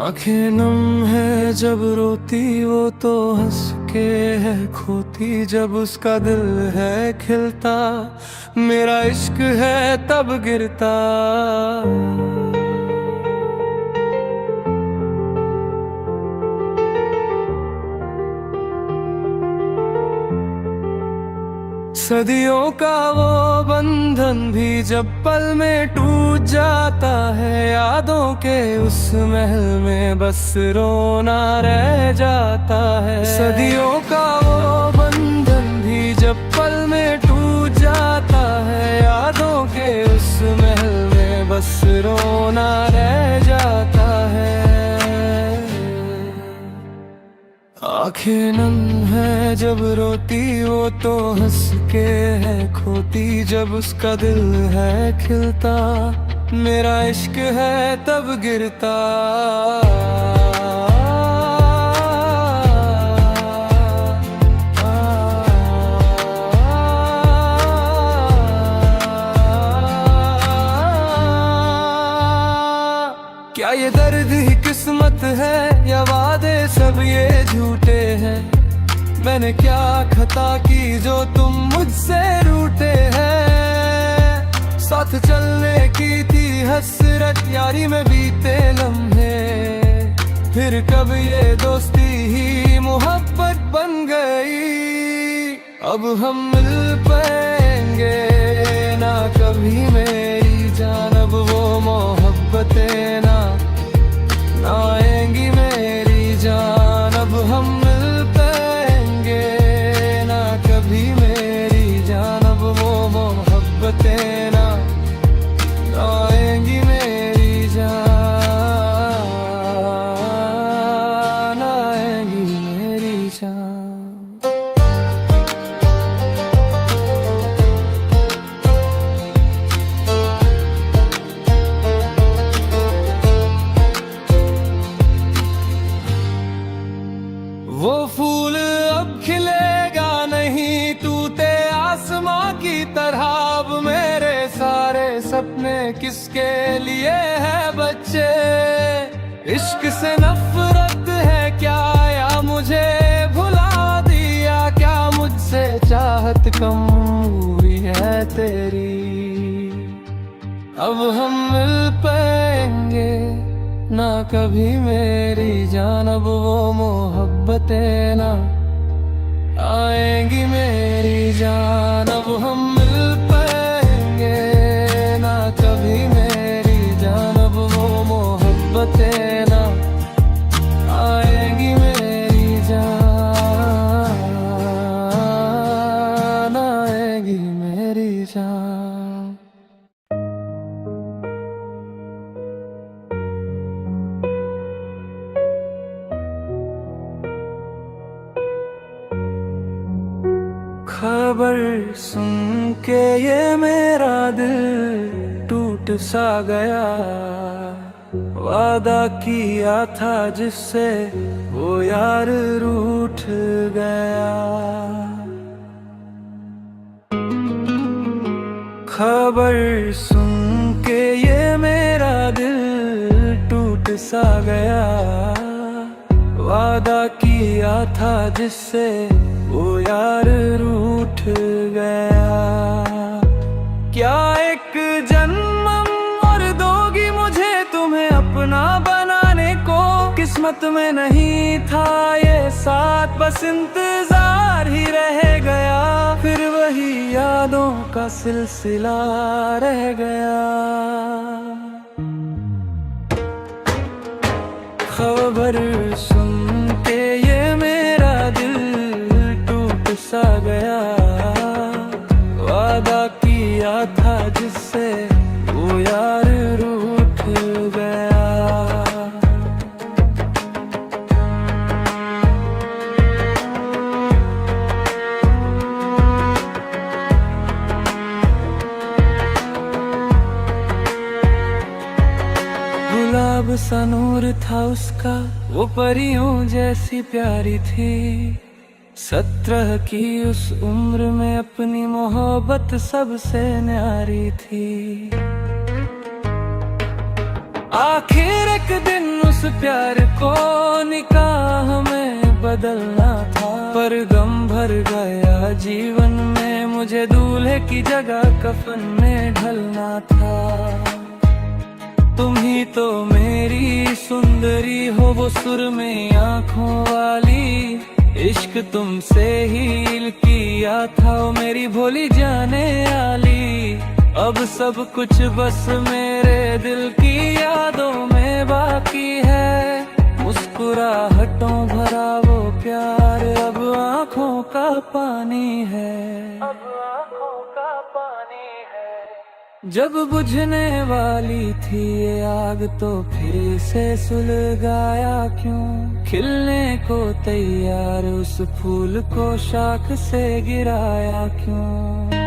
आंखें नम है जब रोती वो तो हंस के है खोती, जब उसका दिल है खिलता मेरा इश्क है तब गिरता। सदियों का वो बंधन भी जब पल में टूट जाता है, यादों के उस महल में बस रोना रह जाता है। सदियों का वो बंधन भी जब पल में टूट जाता है, यादों के उस महल में बस रोना रह जाता है। आंखें नम है जब रोती वो तो हंस के है खोती, जब उसका दिल है खिलता मेरा इश्क है तब गिरता। क्या ये दर्द ही किस्मत है या वादे सब ये झूठे हैं? मैंने क्या खता की जो तुम मुझसे रूठे हैं? साथ चलने की थी हसरत यारी में बीते लम्हे, फिर कब ये दोस्ती ही मोहब्बत बन गई। अब हम मिल पाएंगे ना कभी मेरी जान, अब वो मोहब्बतें ना आएंगी मेरी जान। अब हम मिल पाएंगे ना कभी मेरी जान, अब वो मोहब्बतें ना आएंगी मेरी जान, आएंगी मेरी जान। वो फूल अब खिलेगा नहीं टूटे आसमां की तरह, अब मेरे सारे सपने किसके लिए है बच्चे? इश्क से नफरत है क्या या मुझे भुला दिया? क्या मुझसे चाहत कम हुई है तेरी? अब हम मिल पाएंगे ना कभी मेरी जान, अब वो मोहब्बतें ना आएंगी मेरी जान। अब हम मिल पाएंगे ना कभी मेरी जान, अब वो मोहब्बतें ना आएंगी मेरी जान, आएंगी मेरी जान। खबर सुन के ये मेरा दिल टूट सा गया, वादा किया था जिससे वो यार रूठ गया। खबर सुन के ये मेरा दिल टूट सा गया, वादा किया था जिससे वो यार रूठ गया। क्या एक जन्म और दोगी मुझे तुम्हें अपना बनाने को? किस्मत में नहीं था ये साथ, बस इंतजार ही रह गया। फिर वही यादों का सिलसिला रह गया। खबर सुन के ये मेरा दिल टूट सा गया, वादा किया था जिससे वो यार रूठ गया। गुलाब सा नूर था उसका, वो परियों जैसी प्यारी थी। 17 की उस उम्र में अपनी मोहब्बत सबसे न्यारी थी। आखिर एक दिन उस प्यार को निकाह में बदलना था, पर गम भर गया जीवन में, मुझे दूल्हे की जगह कफन में ढलना था। तुम ही तो मेरी सुंदरी हो, वो सुरमई आँखों वाली, इश्क तुमसे ही किया था, ओ मेरी भोली जाने वाली। अब सब कुछ बस मेरे दिल की यादों में बाकी है, मुस्कुराहटों भरा वो प्यार अब आँखों का पानी है, अब आँखों का पानी है। जब बुझने वाली थी ये आग तो फिर से सुलगाया क्यों, खिलने को तैयार उस फूल को शाख से गिराया क्यों।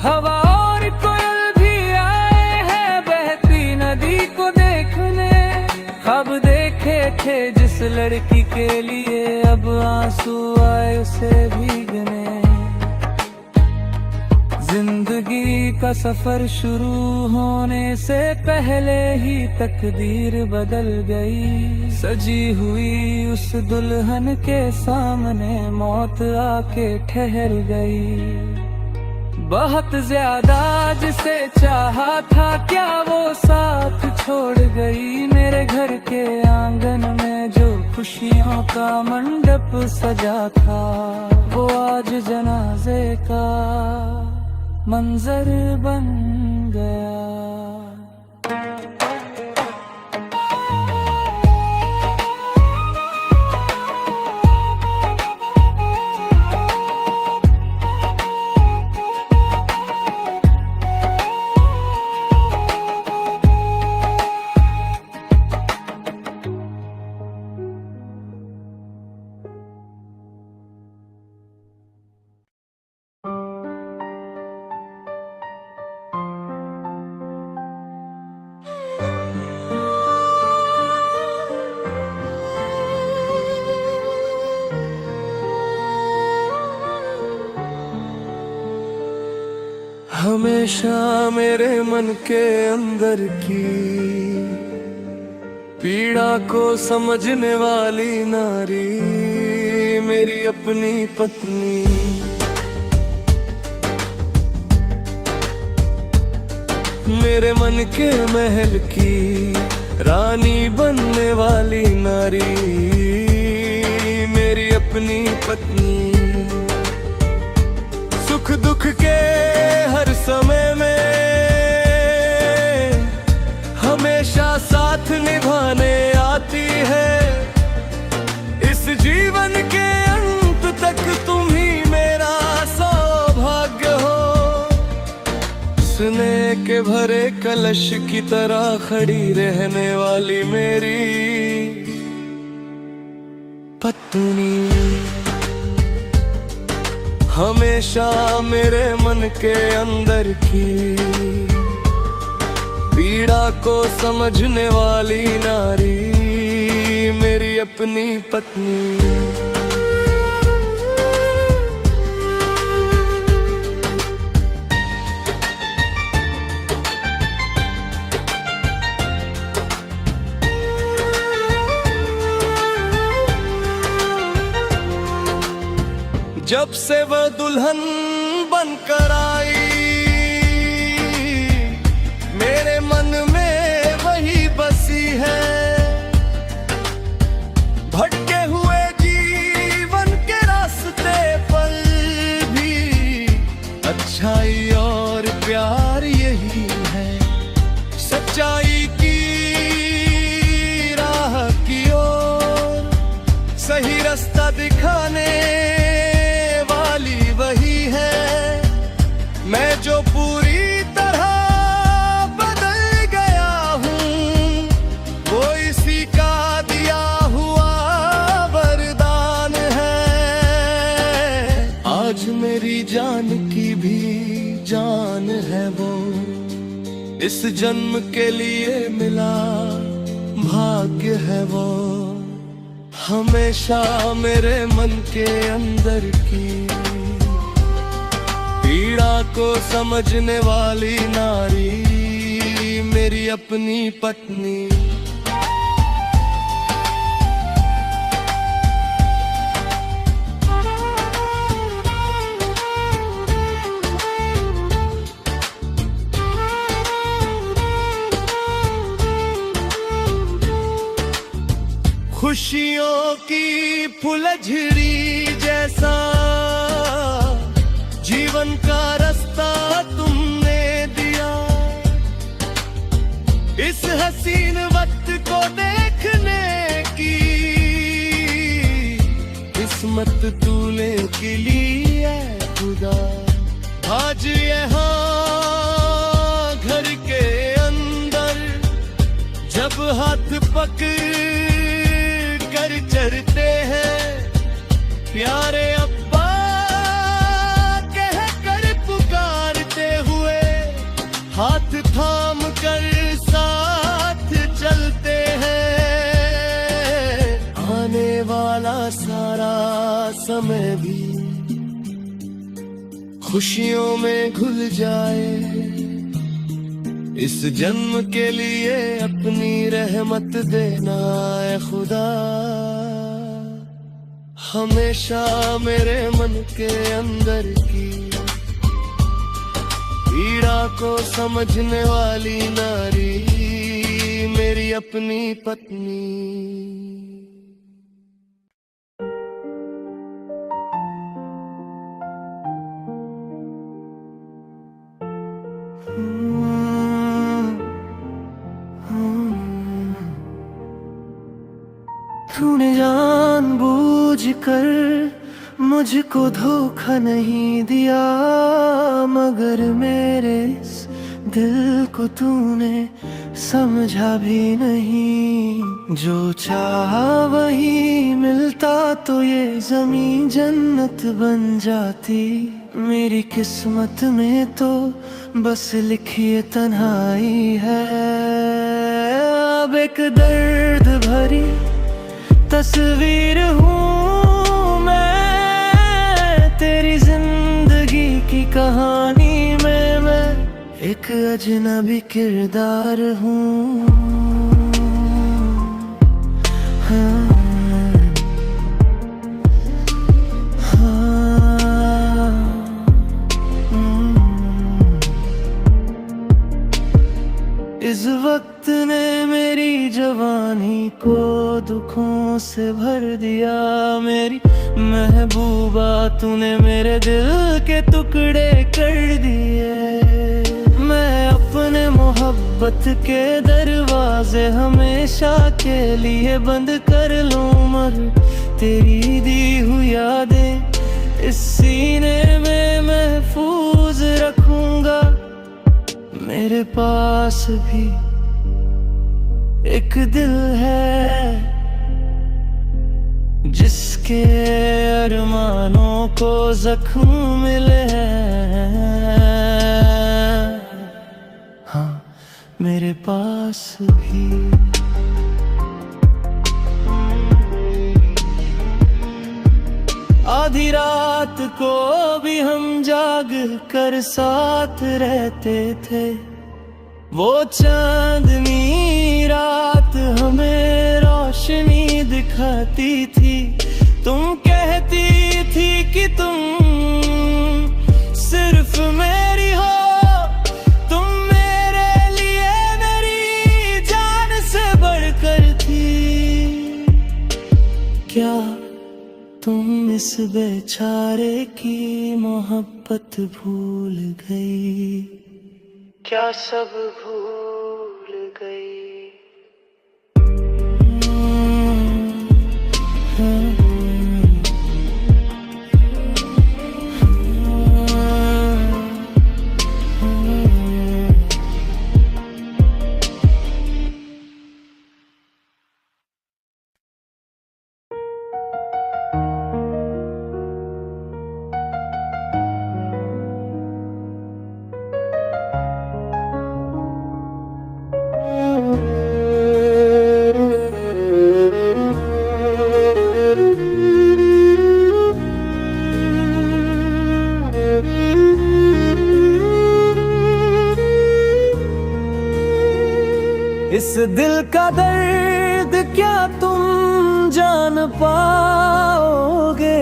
हवा और कोयल भी आए हैं बहती नदी को देखने, ख्वाब देखे थे जिस लड़की के लिए, अब आंसू आए उसे भीगने। जिंदगी का सफर शुरू होने से पहले ही तकदीर बदल गई, सजी हुई उस दुल्हन के सामने मौत आके ठहर गई। बहुत ज्यादा जिसे चाहा था क्या वो साथ छोड़ गई, मेरे घर के आंगन में जो खुशियों का मंडप सजा था, वो आज जनाजे का मंजर बन गया। हमेशा मेरे मन के अंदर की पीड़ा को समझने वाली नारी, मेरी अपनी पत्नी। मेरे मन के महल की रानी बनने वाली नारी, मेरी अपनी पत्नी। सुख दुख के हर समय में हमेशा साथ निभाने आती है, इस जीवन के अंत तक तुम ही मेरा सौभाग्य हो। स्नेह के भरे कलश की तरह खड़ी रहने वाली मेरी पत्नी, हमेशा मेरे मन के अंदर की पीड़ा को समझने वाली नारी, मेरी अपनी पत्नी। जब से वह दुल्हन बनकर आई, मेरे मन में वही बसी है। भटके हुए जीवन के रास्ते पर भी अच्छाई और प्यार यही है। सच्चाई की राह की ओर सही रास्ता दिखाने वही है। मैं जो पूरी तरह बदल गया हूँ, वो इसी का दिया हुआ वरदान है। आज मेरी जान की भी जान है वो, इस जन्म के लिए मिला भाग्य है वो। हमेशा मेरे मन के अंदर की पीड़ा को समझने वाली नारी, मेरी अपनी पत्नी। खुशियों की फुलझड़ी जैसा जीवन का रास्ता तुमने दिया। इस हसीन वक्त को देखने की किस्मत तूने के लिए खुदा। आज यहाँ घर के अंदर जब हाथ पकड़ कर चलते हैं, प्यारे अब्बा कह कर पुकारते हुए हाथ थाम कर साथ चलते हैं। आने वाला सारा समय भी खुशियों में घुल जाए। इस जन्म के लिए अपनी रहमत देना है खुदा। हमेशा मेरे मन के अंदर की पीड़ा को समझने वाली नारी मेरी अपनी पत्नी। तूने जानबूझ कर मुझको धोखा नहीं दिया, मगर मेरे इस दिल को तूने समझा भी नहीं। जो चाहा वही मिलता तो ये ज़मीं जन्नत बन जाती। मेरी किस्मत में तो बस लिखी तन्हाई है। अब एक दर्द भरी तस्वीर हूँ मैं तेरी जिंदगी की कहानी में। मैं एक अजनबी किरदार हूँ। हाँ, हाँ, इस वक्त ने मेरी जवानी को दुखों से भर दिया। मेरी महबूबा तूने मेरे दिल के टुकड़े कर दिए। मैं अपने मोहब्बत के दरवाजे हमेशा के लिए बंद कर लूं, मगर तेरी दी हुई यादें इस सीने में महफूज रखूंगा। मेरे पास भी एक दिल है जिसके अरमानों को जख्म मिले हैं। हाँ, मेरे पास भी आधी रात को भी हम जाग कर साथ रहते थे। वो चांदनी रात हमें रोशनी दिखाती थी। तुम कहती थी कि तुम सिर्फ मेरी हो, तुम मेरे लिए मेरी जान से बढ़कर थी। क्या तुम इस बेचारे की मोहब्बत भूल गई? क्या सब भूल गई? दिल का दर्द क्या तुम जान पाओगे?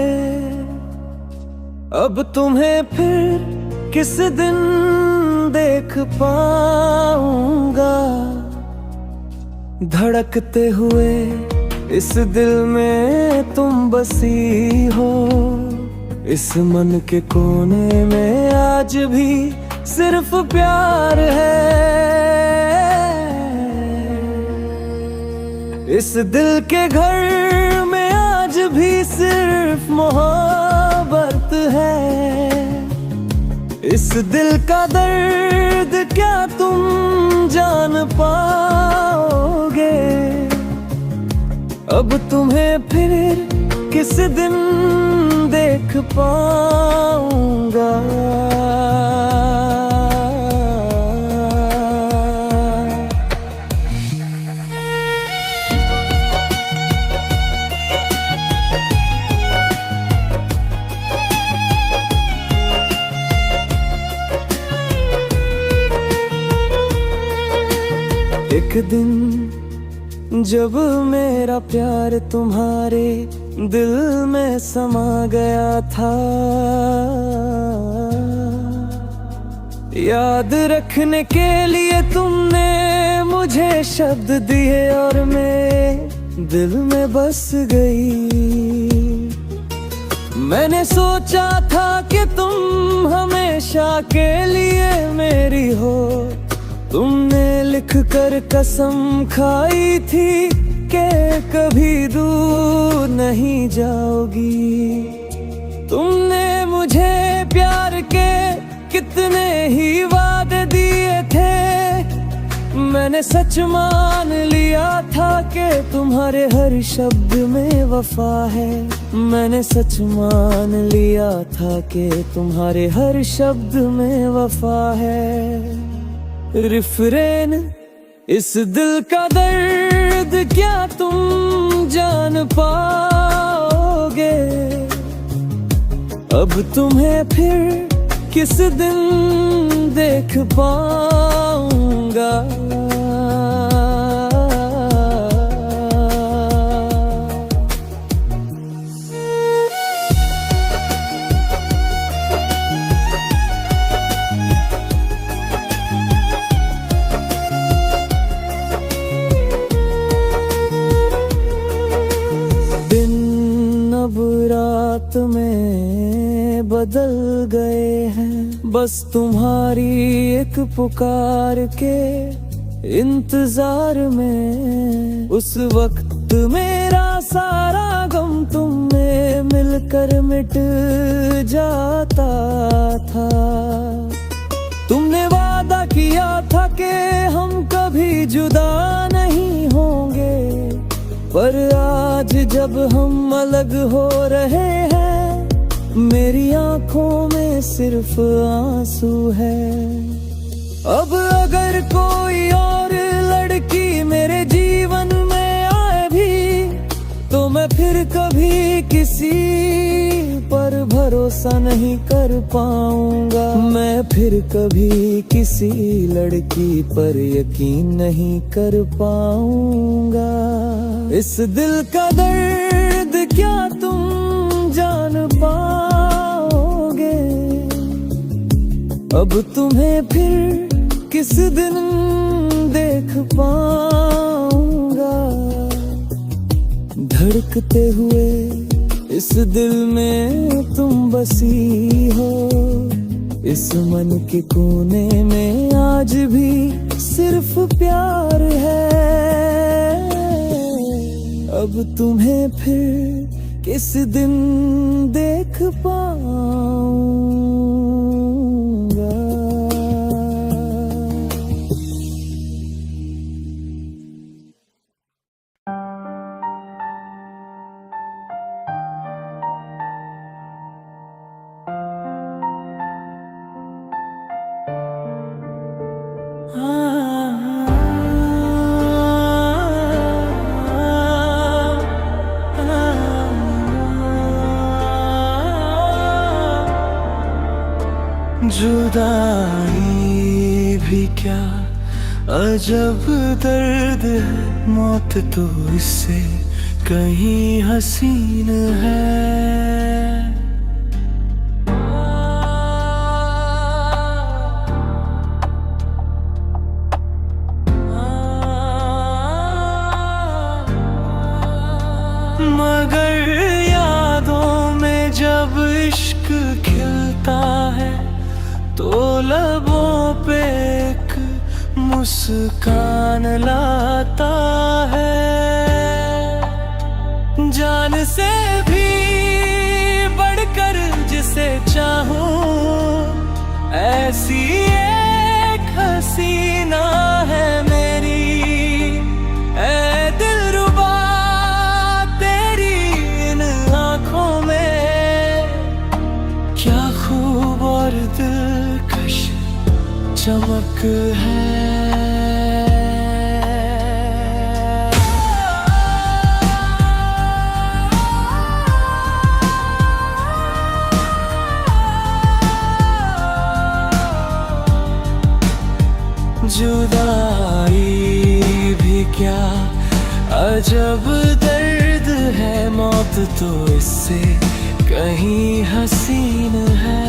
अब तुम्हें फिर किस दिन देख पाऊंगा? धड़कते हुए इस दिल में तुम बसी हो, इस मन के कोने में आज भी सिर्फ प्यार है। इस दिल के घर में आज भी सिर्फ मोहब्बत है। इस दिल का दर्द क्या तुम जान पाओगे? अब तुम्हें फिर किस दिन देख पाऊंगा? एक दिन जब मेरा प्यार तुम्हारे दिल में समा गया था, याद रखने के लिए तुमने मुझे शब्द दिए और मेरे दिल में बस गई। मैंने सोचा था कि तुम हमेशा के लिए मेरी हो, तुमने लिख कर कसम खाई थी कि कभी दूर नहीं जाओगी। तुमने मुझे प्यार के कितने ही वादे दिए थे, मैंने सच मान लिया था कि तुम्हारे हर शब्द में वफा है। मैंने सच मान लिया था कि तुम्हारे हर शब्द में वफा है। रिफ्रेन, इस दिल का दर्द क्या तुम जान पाओगे? अब तुम्हें फिर किस दिन देख पाऊंगा? अब रात में बदल गए हैं, बस तुम्हारी एक पुकार के इंतजार में। उस वक्त मेरा सारा गम तुमने मिलकर मिट जाता था। तुमने वादा किया था कि हम कभी जुदा नहीं होंगे, पर आज जब हम अलग हो रहे हैं, मेरी आंखों में सिर्फ आंसू है। अब अगर कोई और लड़की मेरे जीवन में आए भी, तो मैं फिर कभी किसी पर भरोसा नहीं कर पाऊंगा। मैं फिर कभी किसी लड़की पर यकीन नहीं कर पाऊंगा। इस दिल का दर्द क्या तुम जान पाओगे? अब तुम्हें फिर किस दिन देख पाऊंगा? धड़कते हुए इस दिल में तुम बसी हो, इस मन के कोने में आज भी सिर्फ प्यार है। अब तुम्हें फिर किस दिन देख पाऊंगा? जुदाई भी क्या अजब दर्द है मौत तो इससे कहीं हसीन है। मगर यादों में जब इश्क खिलता है तो लबों पे एक मुस्कान लाता है। जान से भी बढ़कर जिसे चाहूं ऐसी एक हसीना है मेरी। ऐ दिलरुबा तेरी इन आँखों में क्या खूब और दिलकश चमक है। जुदाई भी क्या अजब दर्द है, मौत तो इससे कहीं हसीन है।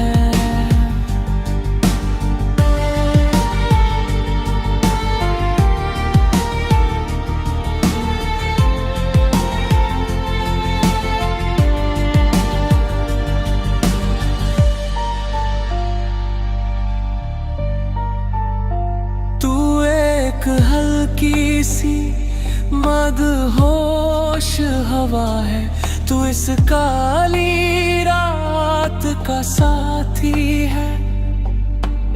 हल्की सी मदहोश हवा है, तू इस काली रात का साथी है।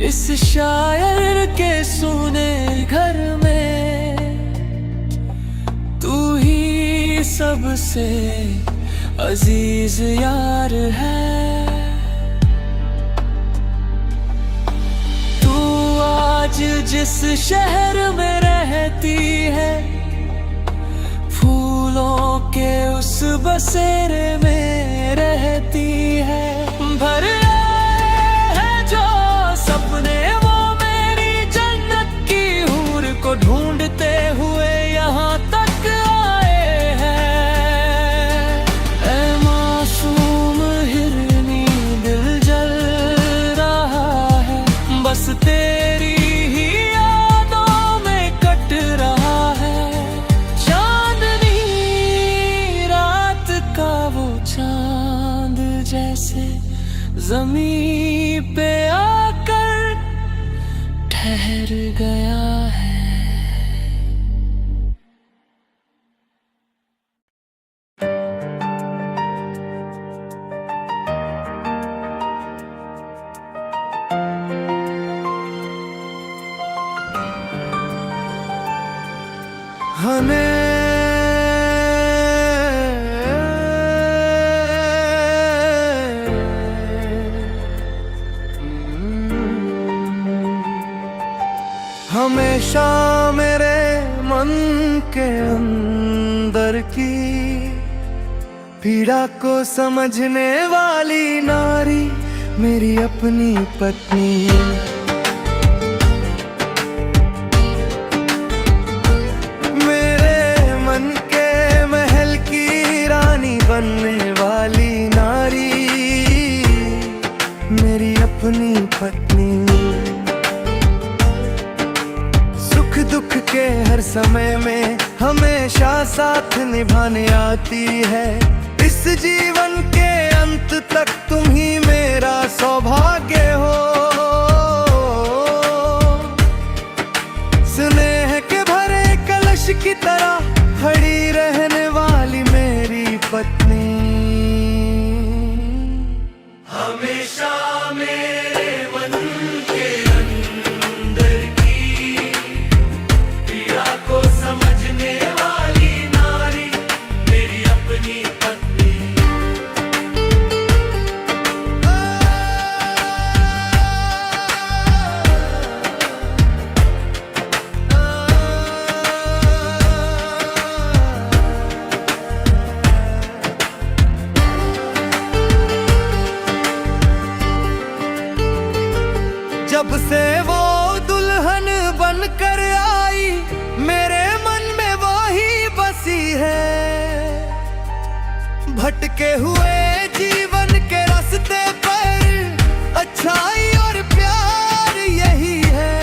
इस शायर के सुने घर में तू ही सबसे अजीज यार है। जिस शहर में रहती है, फूलों के उस बसेरे में रहती है। भर है जो सपने वो मेरी जन्नत की हूर को ढूंढते हुए यहाँ तक आए हैं। ऐ मासूम हिरनी दिल जल रहा है, बस तेरी ज़मीं पे आकर ठहर गया है। हमें हमेशा मेरे मन के अंदर की पीड़ा को समझने वाली नारी मेरी अपनी पत्नी। मेरे मन के महल की रानी बनने वाली नारी मेरी अपनी पत्नी। दुख के हर समय में हमेशा साथ निभाने आती है। इस जीवन के अंत तक तुम ही मेरा सौभाग्य हो। स्नेह के भरे कलश की तरह खड़ी रहने वाली मेरी पत्नी। हमेशा मेरे मन के अंदर की पीड़ा को समझने वाली नारी मेरी अपनी पत्नी। भटके हुए जीवन के रास्ते पर अच्छाई और प्यार यही है।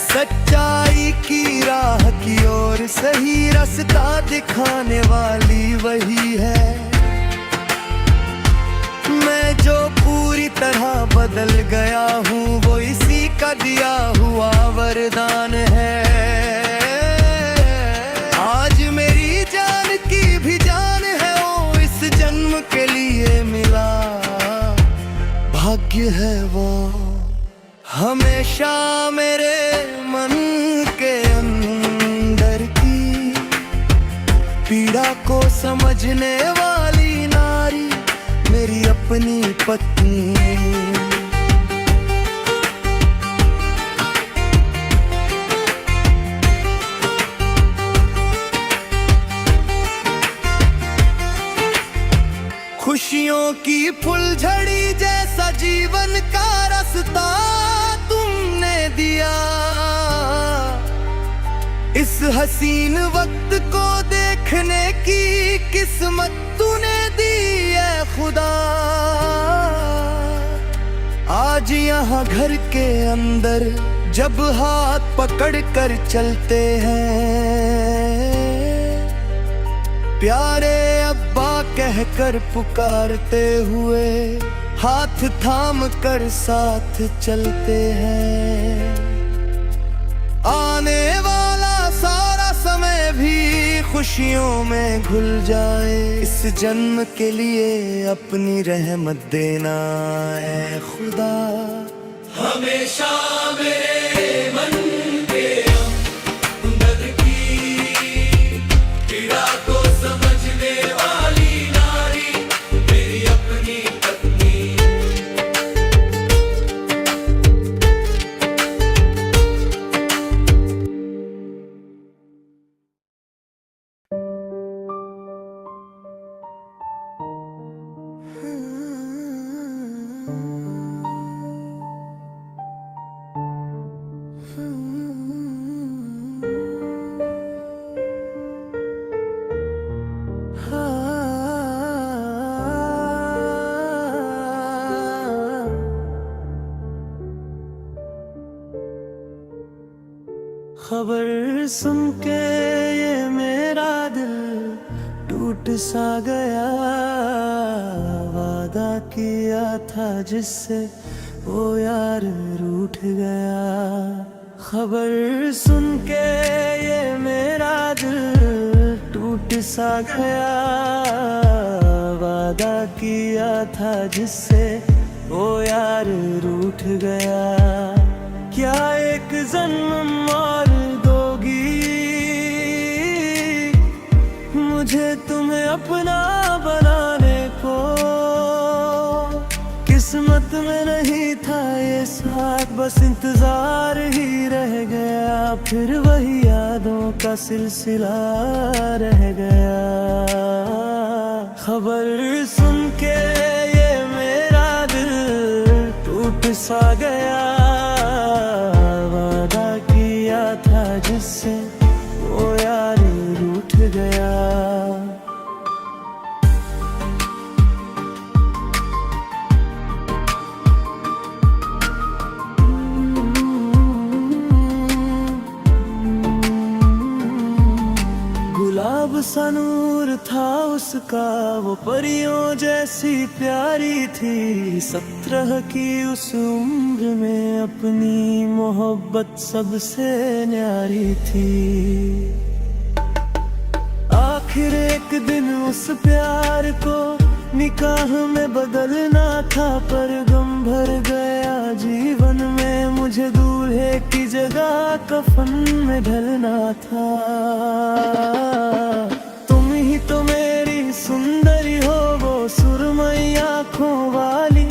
सच्चाई की राह की ओर सही रास्ता दिखाने वाली वही है। मैं जो पूरी तरह बदल गया हूँ वो इसी का दिया हुआ वरदान है। आज मेरी जान की भी जान है वो इस जन्म के लिए मिला भाग्य है वो। हमेशा मेरे मन के अंदर की पीड़ा को समझने वाली नारी मेरी अपनी पत्नी। खुशियों की फुलझड़ी जैसा जीवन का रास्ता तुमने दिया। इस हसीन वक्त को देखने की किस्मत तूने दी है खुदा। आज यहाँ घर के अंदर जब हाथ पकड़ कर चलते हैं, प्यारे अब्बा कहकर पुकारते हुए हाथ थाम कर साथ चलते हैं। आने वाला सारा समय भी खुशियों में घुल जाए, इस जन्म के लिए अपनी रहमत देना है खुदा। हमेशा मेरे मन के अंदर की पीड़ा को समझने वाली नारी मेरी अपनी पत्नी। खबर सुन के ये मेरा दिल टूट सा गया। वादा किया था जिससे वो यार रूठ गया। खबर सुन के ये मेरा दिल टूट सा गया। वादा किया था जिससे वो यार रूठ गया। क्या एक जन्म और दोगी मुझे तुम्हें अपना बनाने को। किस्मत में नहीं था ये साथ, बस इंतजार ही रह गया। फिर वही यादों का सिलसिला रह गया। खबर सुन के ये मेरा दिल टूट सा गया। वादा किया था जिससे वो यार रूठ गया। गुलाब सा नूर था उसका, वो परियों जैसी प्यारी थी। 17 की उस उम्र में अपनी मोहब्बत सबसे न्यारी थी। आखिर एक दिन उस प्यार को निकाह में बदलना था, पर गम भर गया जीवन में। मुझे दूल्हे की जगह कफन में ढलना था। तुम ही तो मेरी सुंदरी हो, वो सुरमई आँखों वाली।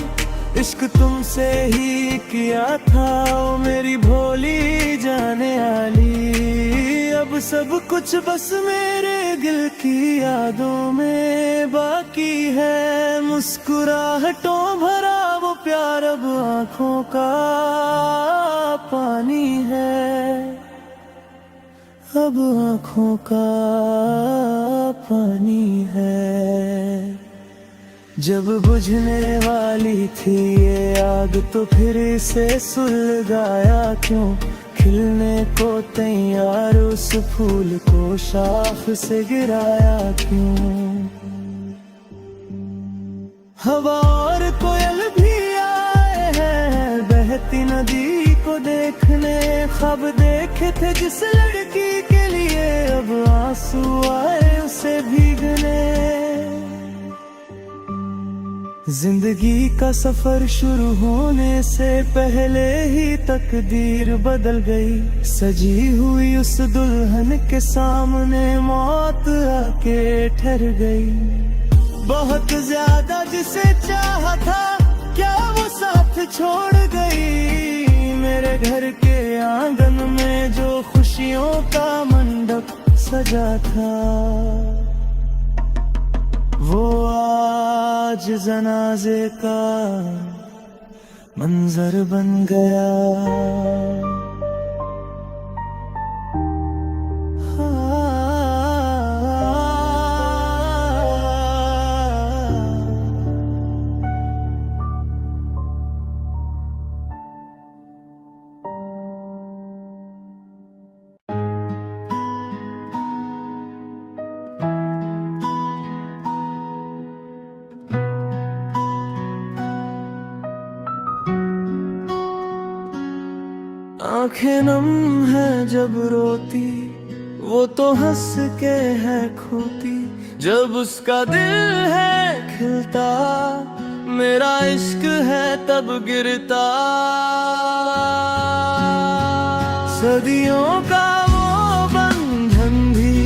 इश्क तुमसे ही किया था, ओ मेरी भोली जाने वाली। अब सब कुछ बस मेरे दिल की यादों में बाकी है। मुस्कुराहटों भरा वो प्यार अब आँखों का पानी है। अब आँखों का पानी है। जब बुझने वाली थी ये आग तो फिर इसे सुलगाया क्यों, खिलने को तैयार उस फूल को शाख से गिराया क्यों। हवा और कोयल भी आए हैं बहती नदी को देखने, ख्वाब देखे थे जिस लड़की के लिए अब आंसू आए उसे भीगने। जिंदगी का सफर शुरू होने से पहले ही तकदीर बदल गई, सजी हुई उस दुल्हन के सामने मौत आके ठहर गई। बहुत ज्यादा जिसे चाहा था क्या वो साथ छोड़ गई, मेरे घर के आंगन में जो खुशियों का मंडप सजा था वो आज जनाजे का मंजर बन गया। आंखें नम है जब रोती वो तो हंस के है खोती, जब उसका दिल है खिलता मेरा इश्क है तब गिरता। सदियों का वो बंधन भी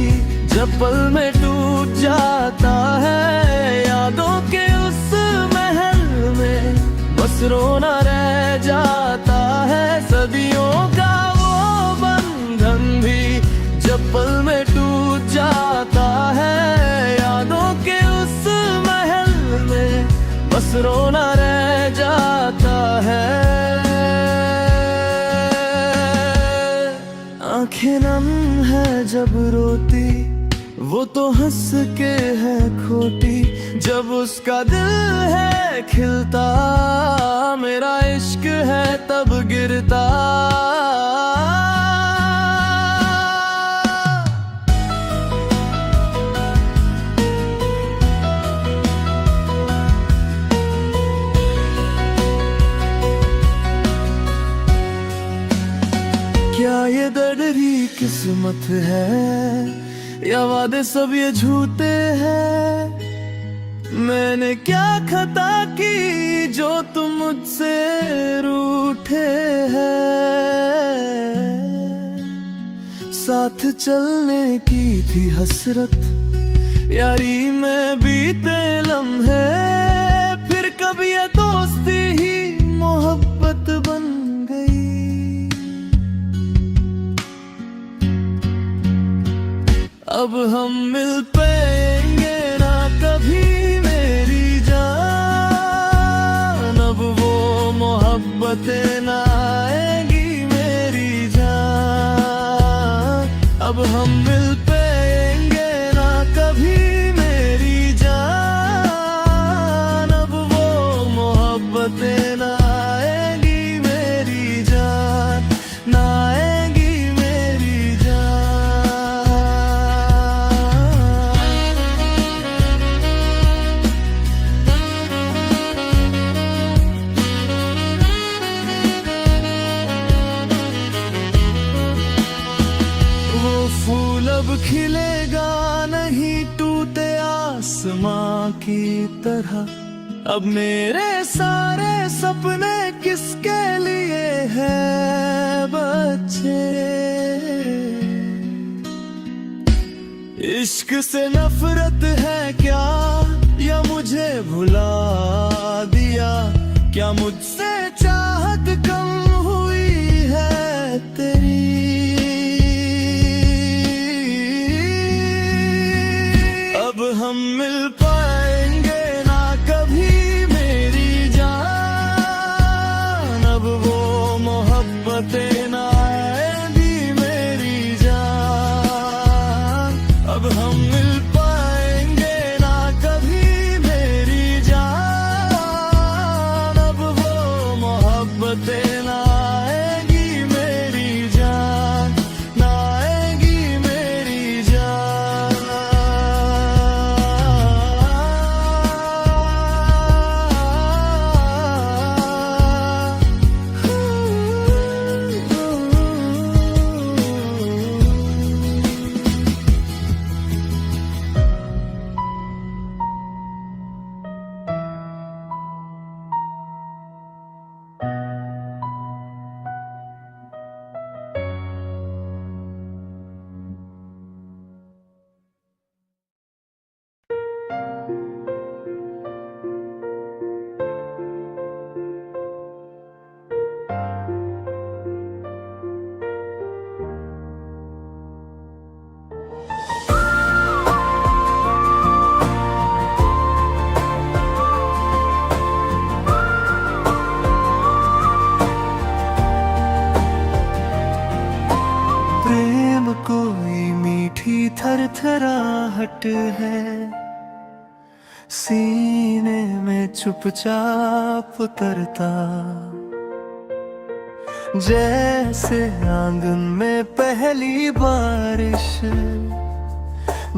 जब पल में टूट जाता है, यादों के उस महल में बस रोना रह जाता है। सदियों का वो बंधन भी जब पल में टूट जाता है, यादों के उस महल में बस रोना रह जाता है। आंखें नम है जब रोती वो तो हंस के है खोटी, जब उसका दिल है खिलता मेरा इश्क है तब गिरता। क्या ये दर्द ही किस्मत है या वादे सब ये झूठे हैं, मैंने क्या खता की जो तुम मुझसे रूठे हैं। साथ चलने की थी हसरत यारी में बीते लम्हे, फिर कभी ये दोस्ती ही मोहब्बत बन गई। अब हम मिल पाएंगे ना कभी मेरी जान, अब वो मोहब्बतें ना आएंगी मेरी जान। अब हम मिल पाएंगे ना कभी मेरी जान, अब वो मोहब्बतें ना आएंगी मेरी जान, ना आएंगी मेरी फूल अब खिलेगा नहीं टूटे आसमां की तरह, अब मेरे सारे सपने किसके लिए हैं बच्चे। इश्क से नफरत है क्या या मुझे भुला दिया, क्या मुझसे चाहत कम हुई है तेरी। हम मिल पाएंगे ना कभी मेरी जान, अब वो मोहब्बतें ना आएंगी मेरी जान। अब हम मिल पाएंगे घाट है, सीने में चुपचाप करता, जैसे आंगन में पहली बारिश,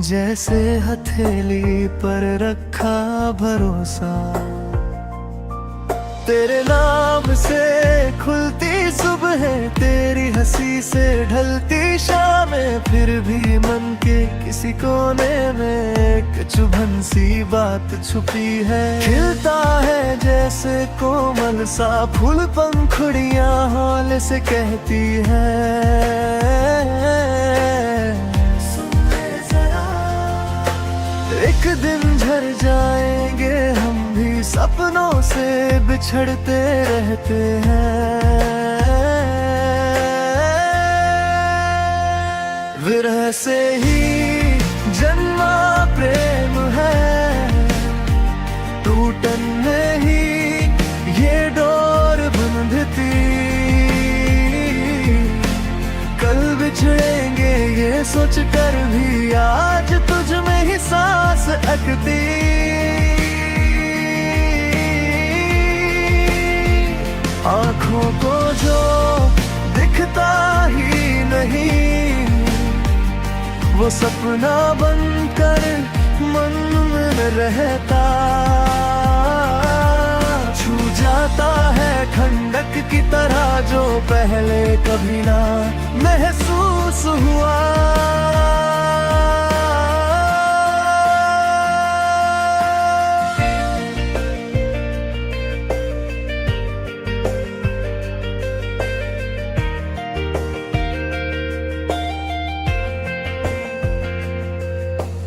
जैसे हथेली पर रखा भरोसा। तेरे नाम से खुलती सुबह, तेरी हंसी से ढलती शामें, फिर भी मन के किसी कोने में एक चुभन सी बात छुपी है। खिलता है जैसे कोमल सा फूल, पंखुड़ियां हौले से कहती है, एक दिन झर जाएंगे हम भी, सपनों से बिछड़ते रहते हैं। विरह से ही जन्मा प्रेम है, टूटन में ही ये डोर बंधती, कल बिछड़ेंगे ये सोच कर भी आज तुझ में ही सांस अटकती। आँखों को जो दिखता ही नहीं, वो सपना बनकर मन में रहता, छू जाता है ठंडक की तरह जो पहले कभी ना महसूस हुआ।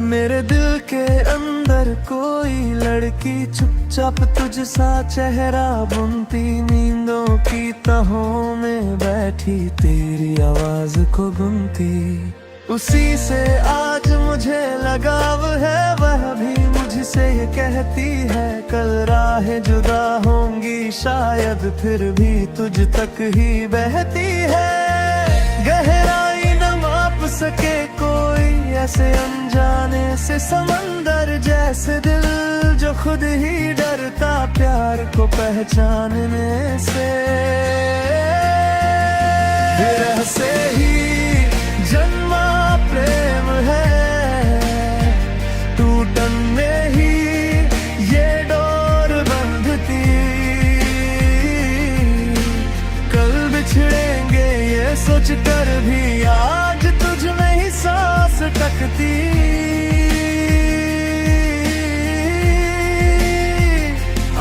मेरे दिल के अंदर कोई लड़की चुपचाप तुझ सा चेहरा बुनती, नींदों की तहों में बैठी तेरी आवाज को गुनती। उसी से आज मुझे लगाव है, वह भी मुझसे ये कहती है, कल राहें जुदा होंगी शायद फिर भी तुझ तक ही बहती है। गहराई न माप सके कोई ऐसे अनजाने से समंदर, जैसे दिल जो खुद ही डरता प्यार को पहचानने से। विरह से ही जन्मा प्रेम है, टूटन में ही ये डोर बंधती, कल बिछड़ेंगे ये सोच कर भी आज तुझ में ही सांस टकती।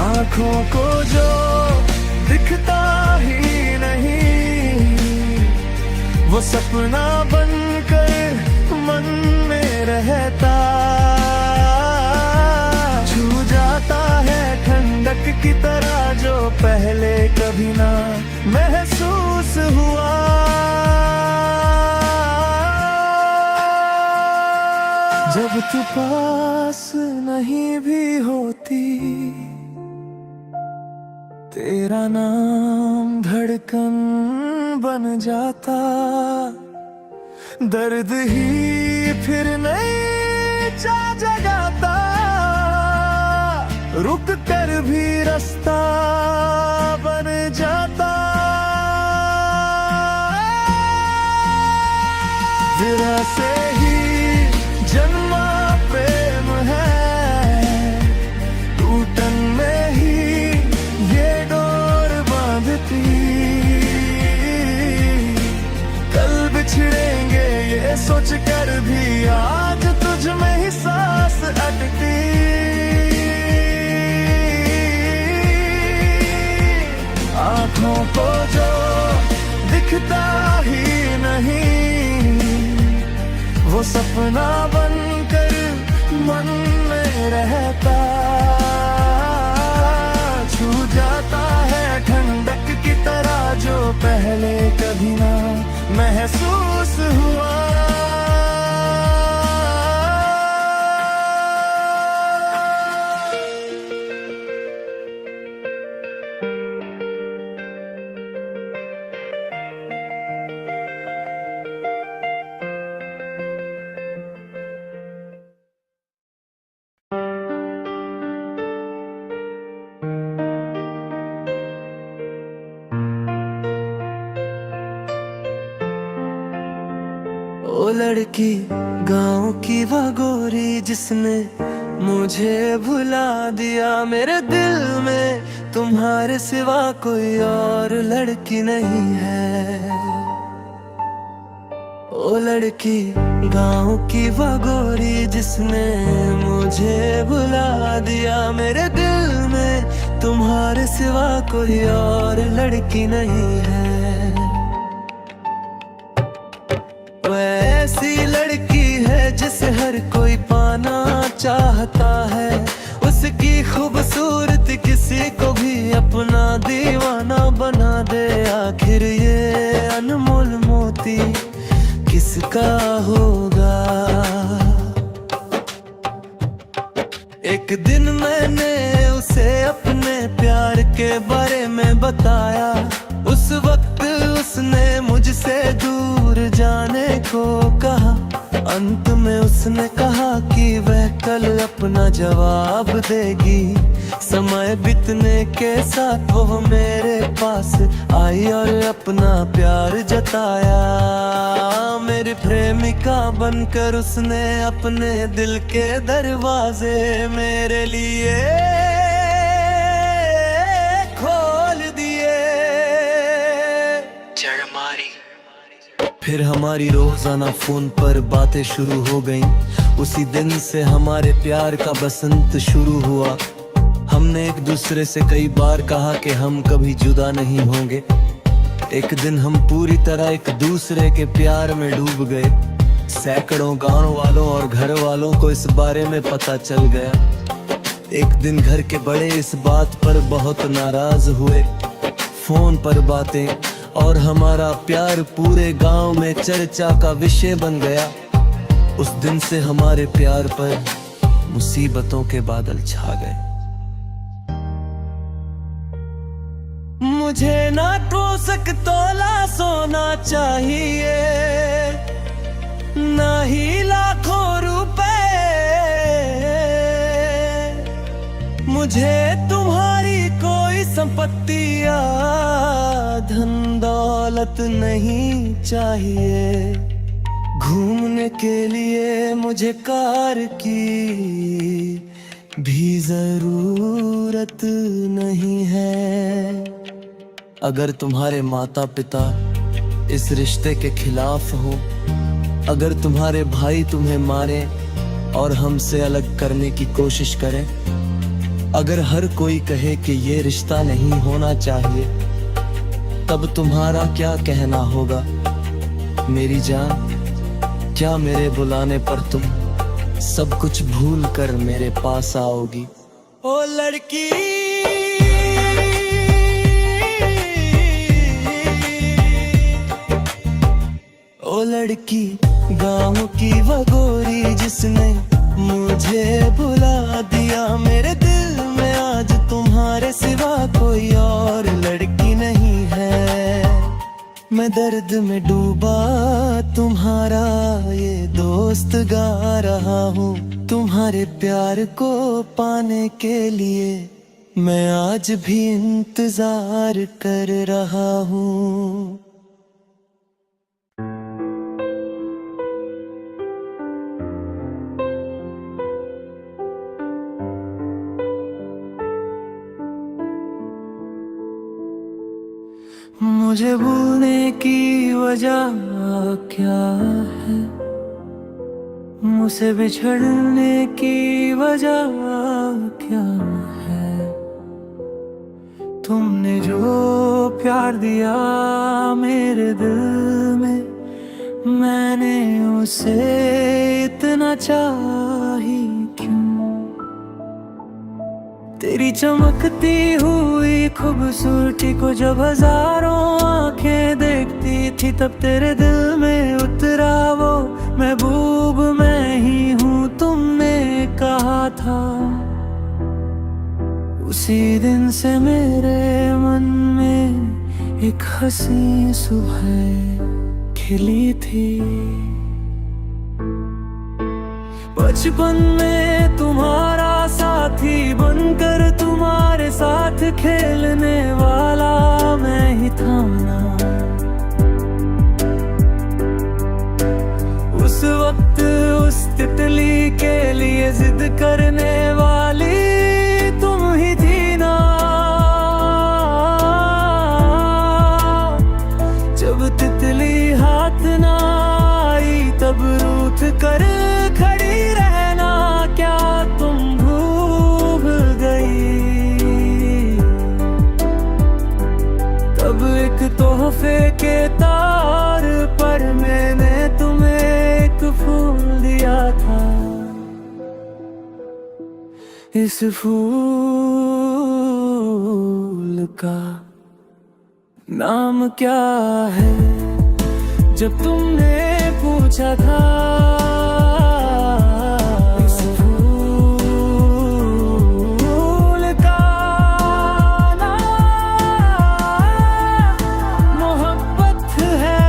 आँखों को जो दिखता ही नहीं, वो सपना बनकर मन में रहता, छू जाता है ठंडक की तरह जो पहले कभी ना महसूस हुआ। जब तू पास नहीं भी होती, तेरा नाम धड़कन बन जाता, दर्द ही फिर नहीं चा जगाता, रुक कर भी रास्ता बन जाता। विरह से ही जन्मा प्रेम है, टूटन में ही ये डोर बांधती, कल बिछड़ेंगे ये सोच कर भी आज तुझ में ही सांस अटकती। आँखों को जो दिखता ही नहीं, वो सपना बनकर मन में रहता, छू जाता है ठंडक की तरह जो पहले कभी ना महसूस हुआ। लड़की गाँव की वो गोरी जिसने मुझे भुला दिया, मेरे दिल में तुम्हारे सिवा कोई और लड़की नहीं है। ओ लड़की गाँव की वो गोरी जिसने मुझे भुला दिया, मेरे दिल में तुम्हारे सिवा कोई और लड़की नहीं है। वो ऐसी लड़की है जिसे हर कोई पाना चाहता है, उसकी खूबसूरती किसी को भी अपना दीवाना बना दे। आखिर ये अनमोल मोती किसका होगा? एक दिन मैंने उसे अपने प्यार के बारे में बताया, उस वक्त उसने मुझसे दूर जाने को कहा। अंत में उसने कहा कि वह कल अपना जवाब देगी। समय बीतने के साथ वो मेरे पास आई और अपना प्यार जताया। मेरी प्रेमिका बनकर उसने अपने दिल के दरवाजे मेरे लिए खोल दिए। फिर हमारी रोजाना फोन पर बातें शुरू हो गईं। उसी दिन से हमारे प्यार का बसंत शुरू हुआ। हमने एक दूसरे से कई बार कहा कि हम कभी जुदा नहीं होंगे। एक दिन हम पूरी तरह एक दूसरे के प्यार में डूब गए। सैकड़ों गांव वालों और घर वालों को इस बारे में पता चल गया। एक दिन घर के बड़े इस बात पर बहुत नाराज हुए। फोन पर बातें और हमारा प्यार पूरे गांव में चर्चा का विषय बन गया। उस दिन से हमारे प्यार पर मुसीबतों के बादल छा गए। मुझे ना टूसक तोला सोना चाहिए, ना ही लाखों रुपए। मुझे तुम्हारी कोई संपत्ति या धन दौलत नहीं चाहिए। घूमने के लिए मुझे कार की भी जरूरत नहीं है। अगर तुम्हारे माता पिता इस रिश्ते के खिलाफ हो, अगर तुम्हारे भाई तुम्हें मारे और हमसे अलग करने की कोशिश करें, अगर हर कोई कहे कि ये रिश्ता नहीं होना चाहिए, तब तुम्हारा क्या कहना होगा? मेरी जान, क्या मेरे बुलाने पर तुम सब कुछ भूल कर मेरे पास आओगी? ओ लड़की, ओ लड़की गाँव की वो गोरी जिसने मुझे भुला दिया, मेरे दिल में आज तुम्हारे सिवा कोई और लड़की नहीं है। मैं दर्द में डूबा तुम्हारा ये दोस्त गा रहा हूँ। तुम्हारे प्यार को पाने के लिए मैं आज भी इंतजार कर रहा हूँ। मुझे भूलने की वजह क्या है? मुझसे बिछड़ने की वजह क्या है? तुमने जो प्यार दिया मेरे दिल में, मैंने उसे इतना चाही क्यों? तेरी चमकती हुई खूबसूरती को जब हजारों आंखें देखती थी, तब तेरे दिल में उतरा वो महबूब मैं ही हूँ, तुमने कहा था। उसी दिन से मेरे मन में एक हंसी सुबह खिली थी। बचपन में तुम्हारा साथी बनकर तुम्हारे साथ खेलने वाला मैं ही था ना। उस तितली के लिए जिद करने वाली तुम ही थी ना। जब तितली हाथ ना आई तब रूठ कर खड़ी रहना क्या तुम भूल गई। तब एक तोहफे के तार पर मैंने तुम्हें एक फूल दिया था। इस फूल का नाम क्या है जब तुमने पूछा था। इस फूल का नाम मोहब्बत है।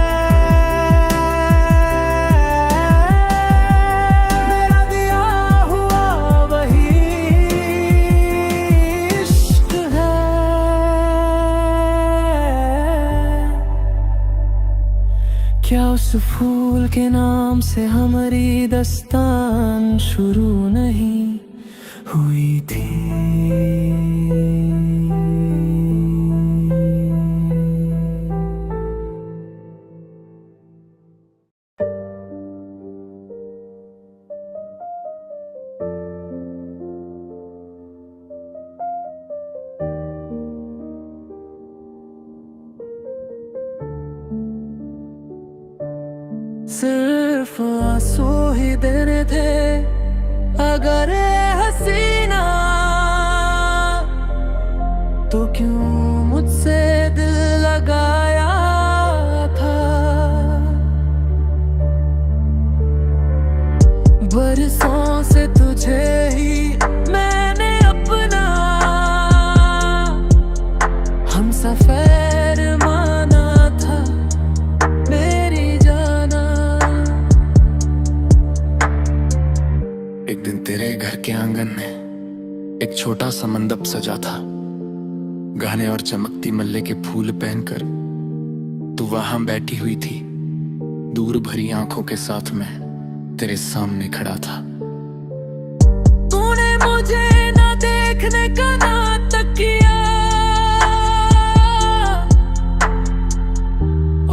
मेरा दिया हुआ वही इश्क है। क्या उस फूल के नाम से हमारी दास्तान शुरू नहीं हुई थी। सिर्फ आंसू ही देने थे अगर हसीना, तो क्यों मुझसे दिल लगाया था। बरसों से तुझे ही मैंने अपना हमसफर माना था मेरी जाना। एक दिन तेरे घर के आंगन में एक छोटा सा मंडप सजा था। गहने और चमकती मल्ले के फूल पहनकर तू वहां बैठी हुई थी। दूर भरी आंखों के साथ मैं तेरे सामने खड़ा था। तूने मुझे ना देखने का नाटक किया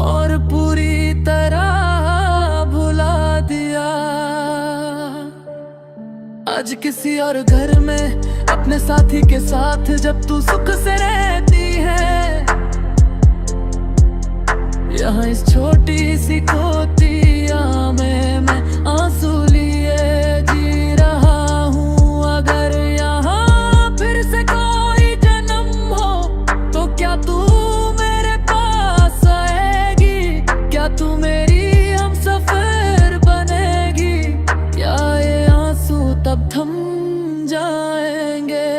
और पूरी तरह भुला दिया। आज किसी और घर में अपने साथी के साथ जब तू सुख से रहती है, यहाँ इस छोटी सी कोतिया में मैं आंसू लिए जी रहा हूँ। अगर यहाँ फिर से कोई जन्म हो तो क्या तू मेरे पास आएगी। क्या तू मेरी हमसफर बनेगी या ये आंसू तब थम जाएंगे।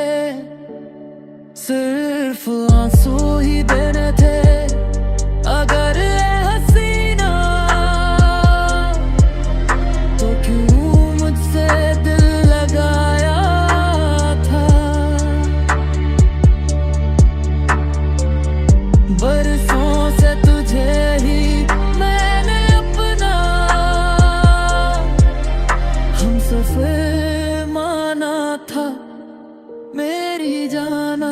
सिर्फ आंसू ही देने थे अगर हसीना, तो क्यों मुझसे दिल लगाया था। बरसों से तुझे ही मैंने अपना हमसफर माना था मेरी जाना।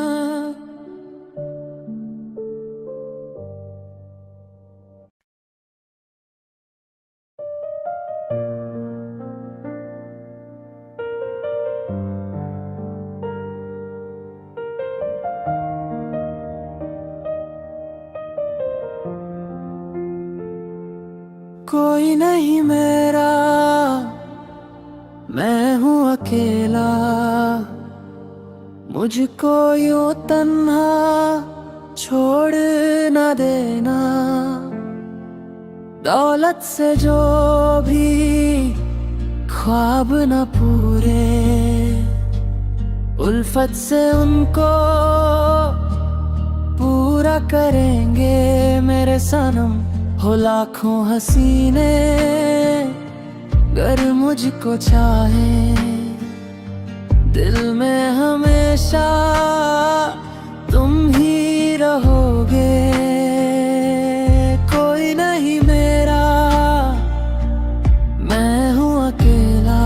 कोई नहीं मेरा, मैं हूँ अकेला। मुझको यूं तन्हा छोड़ न देना। दौलत से जो भी ख्वाब न पूरे, उल्फत से उनको पूरा करेंगे मेरे सनम। हो लाखों हसीने गर मुझको चाहे, दिल में हमेशा तुम ही रहोगे। कोई नहीं मेरा, मैं हूँ अकेला।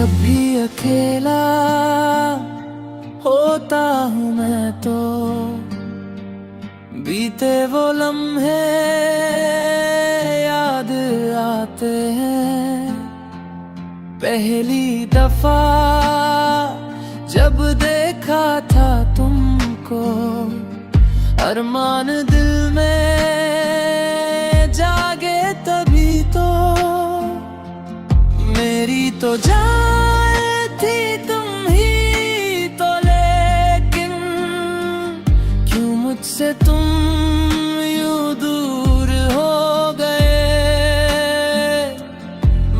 जब भी अकेला होता हूँ मैं तो बीते वो लम्हे याद आते हैं। पहली दफा जब देखा था तुमको, अरमान दिल में जागे तभी तो। मेरी तो जान थी तुम ही तो, लेकिन क्यों मुझसे तुम यूं दूर हो गए।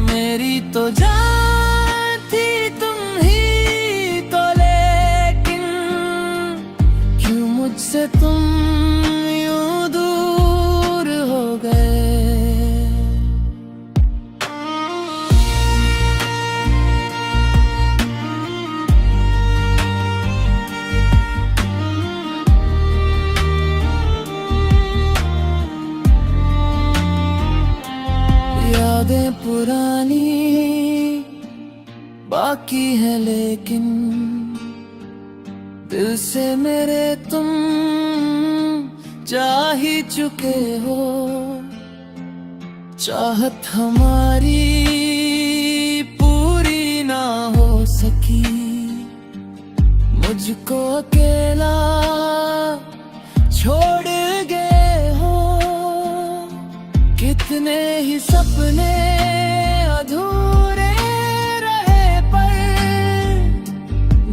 मेरी तो जान थी तुम ही तो, लेकिन क्यों मुझसे तुम यूं दूर हो गए। यादें पुरानी बाकी है, लेकिन दिल से मेरे तुम जा ही चुके हो। चाहत हमारी पूरी ना हो सकी, मुझको अकेला छोड़ गए हो। कितने ही सपने अधूरे रहे, पर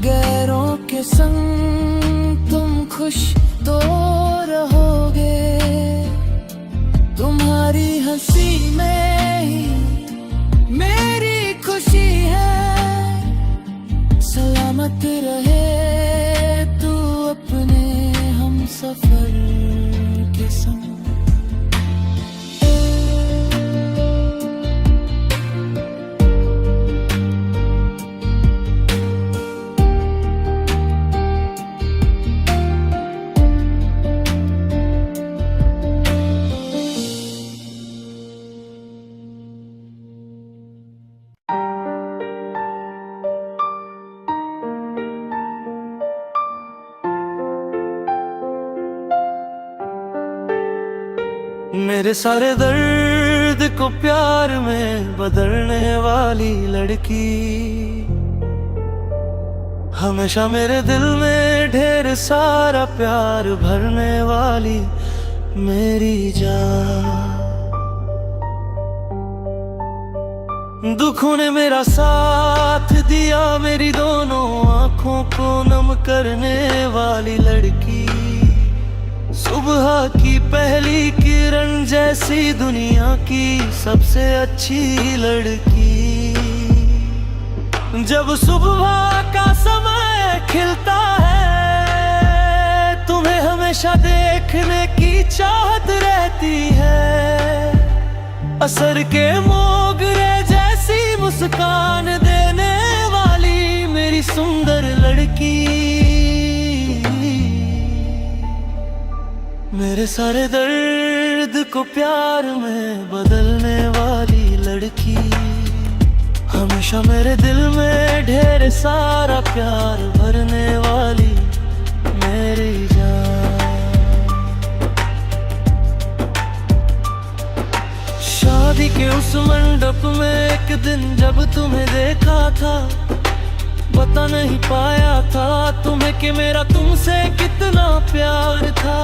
गैरों के संग तुम खुश तो रहोगे। तुम्हारी हंसी में ही मेरी खुशी है। सलामत रहे तू अपने हम सफर के संग। मेरे सारे दर्द को प्यार में बदलने वाली लड़की, हमेशा मेरे दिल में ढेर सारा प्यार भरने वाली मेरी जान। दुखों ने मेरा साथ दिया, मेरी दोनों आंखों को नम करने वाली लड़की। सुबह की पहली किरण जैसी दुनिया की सबसे अच्छी लड़की। जब सुबह का समय खिलता है, तुम्हें हमेशा देखने की चाहत रहती है। असर के मोगरे जैसी मुस्कान देने वाली मेरी सुंदर लड़की। मेरे सारे दर्द को प्यार में बदलने वाली लड़की, हमेशा मेरे दिल में ढेर सारा प्यार भरने वाली मेरी जान। शादी के उस मंडप में एक दिन जब तुम्हें देखा था, बता नहीं पाया था तुम्हें कि मेरा तुमसे कितना प्यार था।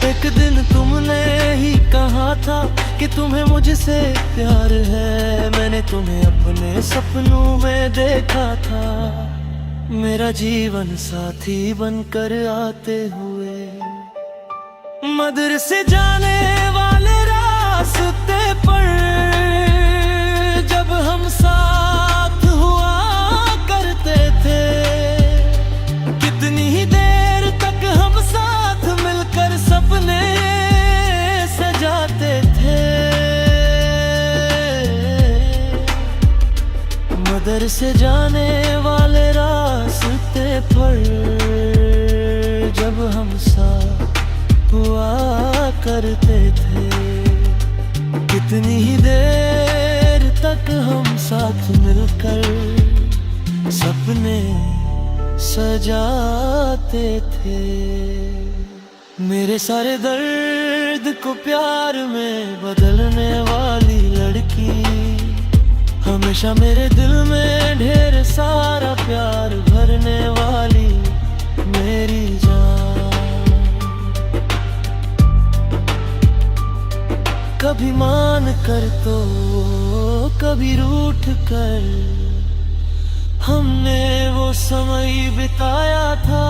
एक दिन तुमने ही कहा था कि तुम्हें मुझसे प्यार है। मैंने तुम्हें अपने सपनों में देखा था, मेरा जीवन साथी बनकर आते हुए। मदरसे जाने वाले रास्ते पर जब हम साथ हुआ करते थे, कितनी ही देर तक हम साथ मिलकर सपने सजाते थे। मदरसे जाने वाले रास्ते पर जब हम साथ हुआ करते थे, कितनी ही देर तक तक हम साथ मिलकर सपने सजाते थे। मेरे सारे दर्द को प्यार में बदलने वाली लड़की, हमेशा मेरे दिल में ढेर सारा प्यार भरने वाली मेरी जान। कभी मान कर तो कभी रूठ कर हमने वो समय बिताया था।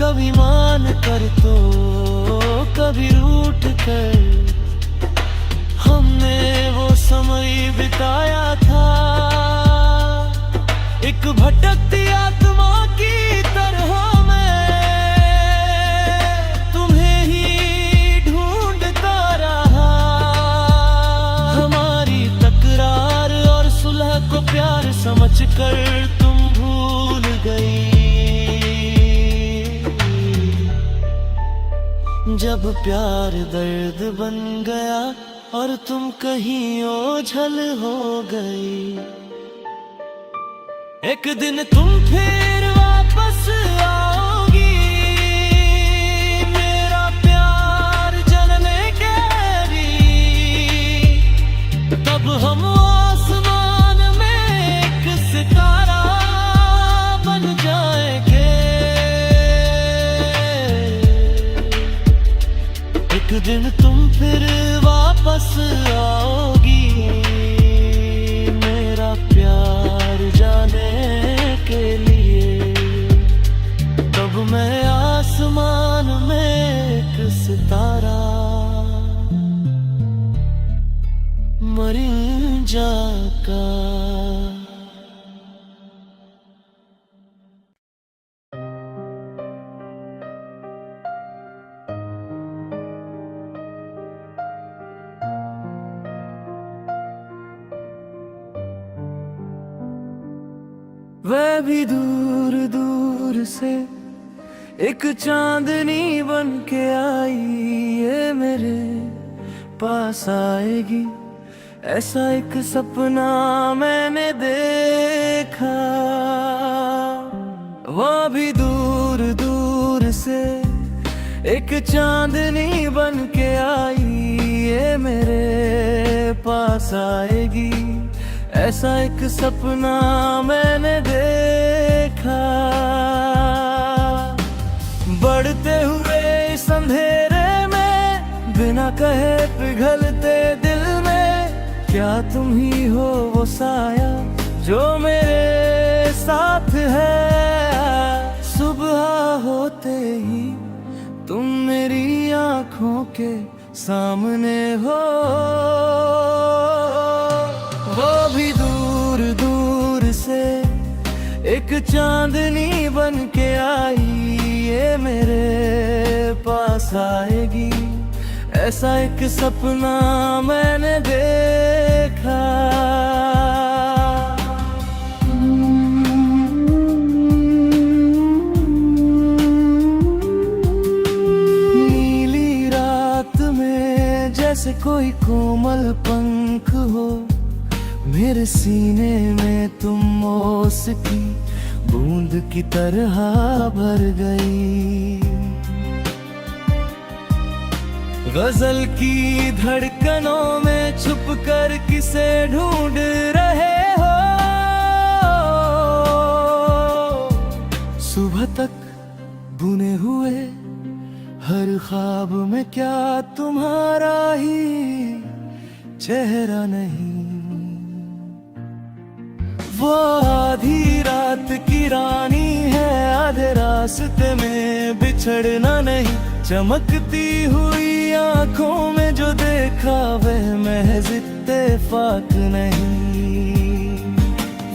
कभी मान कर तो कभी रूठ कर हमने वो समय बिताया था। एक भटकती आत्मा की तरह मैं तुम्हें ही ढूंढता रहा। हमारी तकरार और सुलह को प्यार समझकर तुम भूल गई। जब प्यार दर्द बन गया और तुम कहीं ओझल हो गई। एक दिन तुम फिर वापस आओगी, मेरा प्यार जलने के भी। तब हम आसमान में एक सितारा बन जाएंगे। एक दिन तुम फिर वापस आओगी, मेरा प्यार जाने के लिए। तब मैं आसमान में एक सितारा मरिन जाका। वह भी दूर दूर से एक चांदनी बन के आई, ये मेरे पास आएगी। ऐसा एक सपना मैंने देखा। वह भी दूर दूर से एक चांदनी बन के आई, ये मेरे पास आएगी। ऐसा एक सपना मैंने देखा। बढ़ते हुए इस अंधेरे में बिना कहे पिघलते दिल में, क्या तुम ही हो वो साया जो मेरे साथ है। सुबह होते ही तुम मेरी आँखों के सामने हो। वो भी दूर दूर से एक चांदनी बन के आई, ये मेरे पास आएगी। ऐसा एक सपना मैंने देखा। नीली रात में जैसे कोई कोमल पंख हो, मेरे सीने में तुम ओस की बूंद की तरह भर गई। गजल की धड़कनों में छुप कर किसे ढूंढ रहे हो। सुबह तक बुने हुए हर ख्वाब में क्या तुम्हारा ही चेहरा नहीं। वो आधी रात की रानी है, आधे रास्ते में बिछड़ना नहीं। चमकती हुई आंखों में जो देखा वह महज इत्तेफाक नहीं।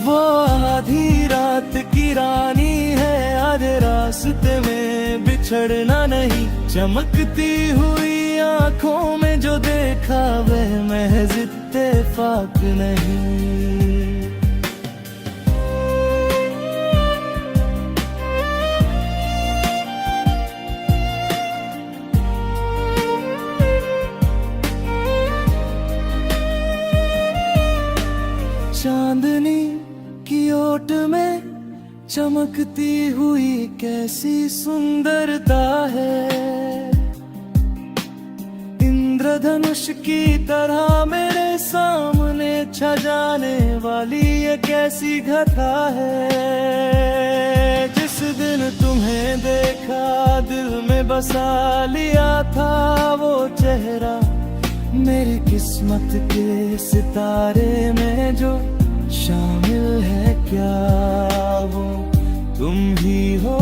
वो आधी रात की रानी है, आधे रास्ते में बिछड़ना नहीं। चमकती हुई आंखों में जो देखा वह महज इत्तेफाक नहीं। चमकती हुई कैसी सुंदरता है, इंद्रधनुष की तरह मेरे सामने छा जाने वाली ये कैसी घटा है। जिस दिन तुम्हें देखा दिल में बसा लिया था वो चेहरा, मेरी किस्मत के सितारे में जो शामिल है क्या वो तुम ही हो।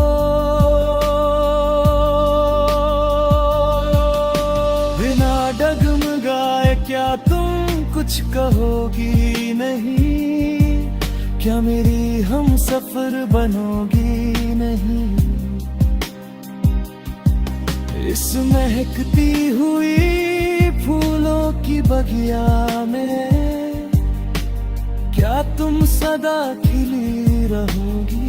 बिना डगमगाए क्या तुम कुछ कहोगी नहीं, क्या मेरी हम सफर बनोगी नहीं। इस महकती हुई फूलों की बगिया में क्या तुम सदा खिली रहोगी।